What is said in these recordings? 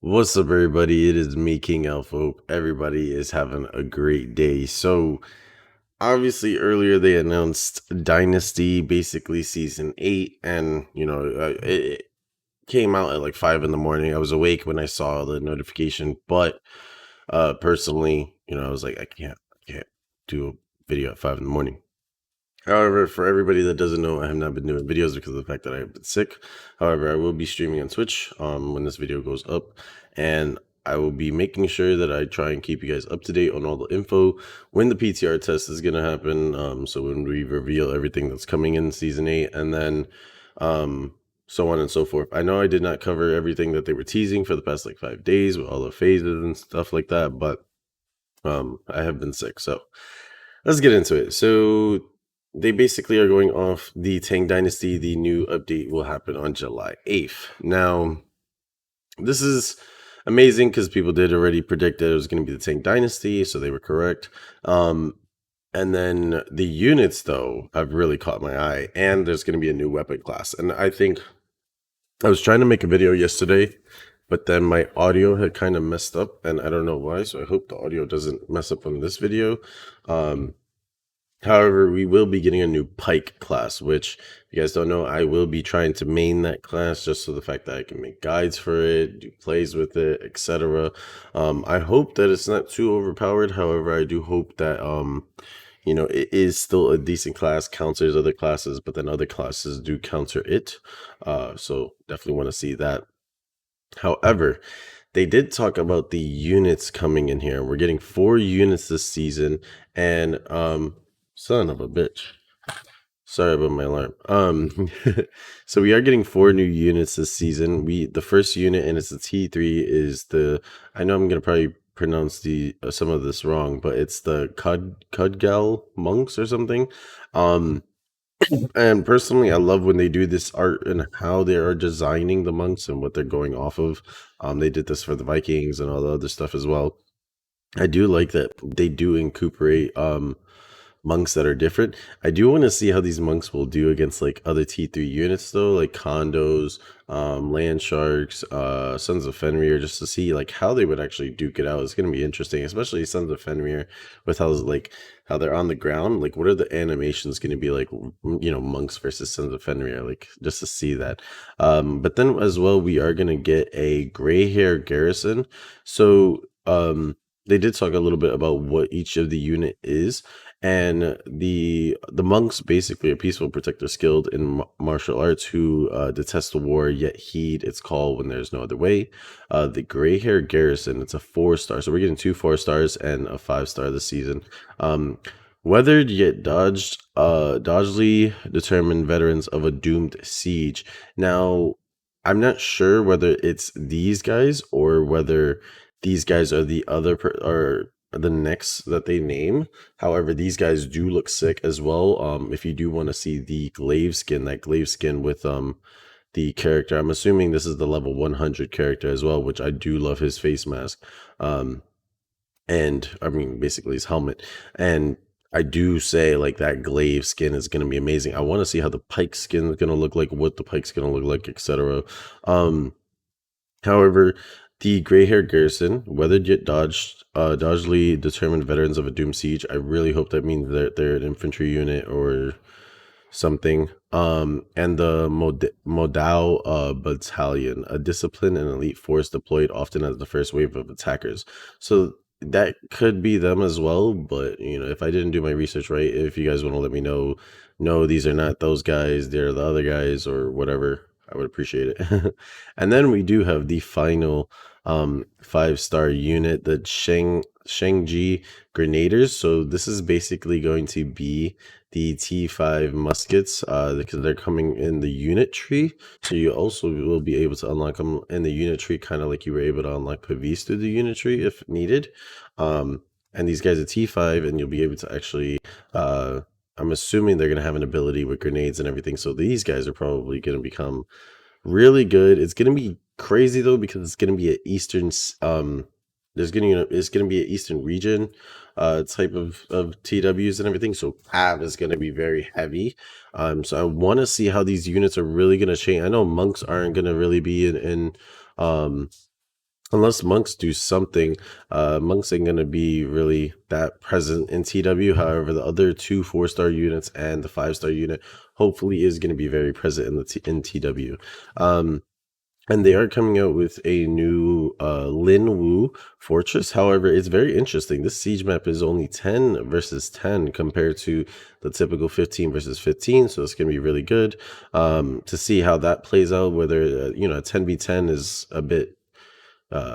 What's up, everybody? It is me, KiNGAlpha. Hope everybody is having a great day. So, obviously, earlier they announced Dynasty, basically season 8, and it came out at like 5 in the morning. I was awake when I saw the notification, but personally, I was like, I can't do a video at 5 in the morning. However, for everybody that doesn't know, I have not been doing videos because of the fact that I have been sick. However, I will be streaming on Twitch when this video goes up, and I will be making sure that I try and keep you guys up to date on all the info when the PTR test is going to happen. So when we reveal everything that's coming in season 8, and then so on and so forth. I know I did not cover everything that they were teasing for the past like 5 days with all the phases and stuff like that, but I have been sick, so let's get into it. So they basically are going off the Tang Dynasty. The new update will happen on July 8th. Now, this is amazing because people did already predict that it was going to be the Tang Dynasty, so they were correct. And then the units, though, have really caught my eye, and there's going to be a new weapon class. And I think I was trying to make a video yesterday, but then my audio had kind of messed up, and I don't know why, so I hope the audio doesn't mess up on this video. However, we will be getting a new Pike class, which, if you guys don't know, I will be trying to main that class just so the fact that I can make guides for it, do plays with it, etc. I hope that it's not too overpowered. However, I do hope that it is still a decent class, counters other classes, but then other classes do counter it. So definitely want to see that. However, they did talk about the units coming in here. We're getting 4 units this season, and son of a bitch. Sorry about my alarm. So we are getting 4 new units this season. The first unit, and it's the T3, is the, I know I'm gonna probably pronounce the some of this wrong, but it's the Cudgal monks or something. And personally, I love when they do this art and how they are designing the monks and what they're going off of. They did this for the Vikings and all the other stuff as well. I do like that they do incorporate monks that are different. I do want to see how these monks will do against like other T3 units though, like condos, land sharks, Sons of Fenrir, just to see like how they would actually duke it out. It's gonna be interesting, especially Sons of Fenrir with how they're on the ground. Like, what are the animations gonna be like? Monks versus Sons of Fenrir, like just to see that. But then as well, we are gonna get a gray hair garrison. So they did talk a little bit about what each of the unit is, and the monks basically are peaceful protectors skilled in martial arts who detest the war yet heed its call when there's no other way. The gray hair garrison, it's a 4-star, so we're getting 2 4-stars and a 5-star this season. Weathered yet dodgily determined veterans of a doomed siege. Now, I'm not sure whether it's these guys or whether these guys are or the next that they name. However, these guys do look sick as well. If you do want to see the that glaive skin with the character, I'm assuming this is the level 100 character as well, which I do love his face mask. And I mean basically his helmet. And I do say like that glaive skin is going to be amazing. I want to see how the pike skin is going to look like, what the pike's going to look like, etc. However, the gray hair garrison, weathered yet dodgily determined veterans of a doomed siege. I really hope that means that they're an infantry unit or something. And the Modal battalion, a disciplined and elite force deployed often as the first wave of attackers. So that could be them as well, but if I didn't do my research right, if you guys want to let me know, no, these are not those guys, they're the other guys or whatever, I would appreciate it. And then we do have the final 5-star unit, the Shangji Grenadiers. So this is basically going to be the T5 muskets because they're coming in the unit tree. So you also will be able to unlock them in the unit tree, kind of like you were able to unlock Pavis through the unit tree if needed. And these guys are T5, and you'll be able to actually I'm assuming they're going to have an ability with grenades and everything. So these guys are probably going to become really good. It's going to be crazy though, because it's going to be an Eastern it's going to be an Eastern region type of TWs and everything. So Pav is going to be very heavy. So I want to see how these units are really going to change. I know monks aren't going to really be in unless monks do something, monks ain't gonna be really that present in TW. However, the other two 4-star units and the 5-star unit hopefully is going to be very present in in TW. And they are coming out with a new Lin Wu fortress. However, it's very interesting. This siege map is only 10 versus 10 compared to the typical 15 versus 15. So it's going to be really good to see how that plays out. Whether, a 10v10 is a bit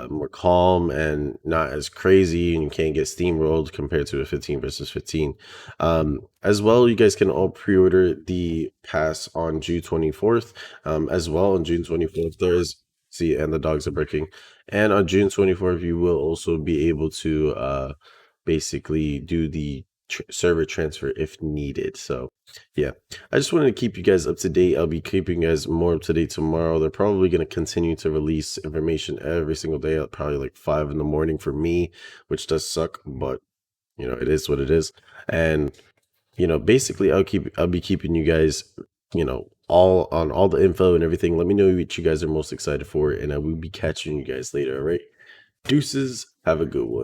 more calm and not as crazy, and you can't get steamrolled compared to a 15 versus 15. As well, you guys can all pre-order the pass on June 24th. As well, on June 24th, there is, see, and the dogs are barking. And on June 24th, you will also be able to basically do the server transfer if needed. So yeah, I just wanted to keep you guys up to date. I'll be keeping you guys more up to date tomorrow. They're probably going to continue to release information every single day, probably like 5 in the morning for me, which does suck, but it is what it is. And basically I'll be keeping you guys all on all the info and everything. Let me know what you guys are most excited for, and I will be catching you guys later. All right, deuces, have a good one.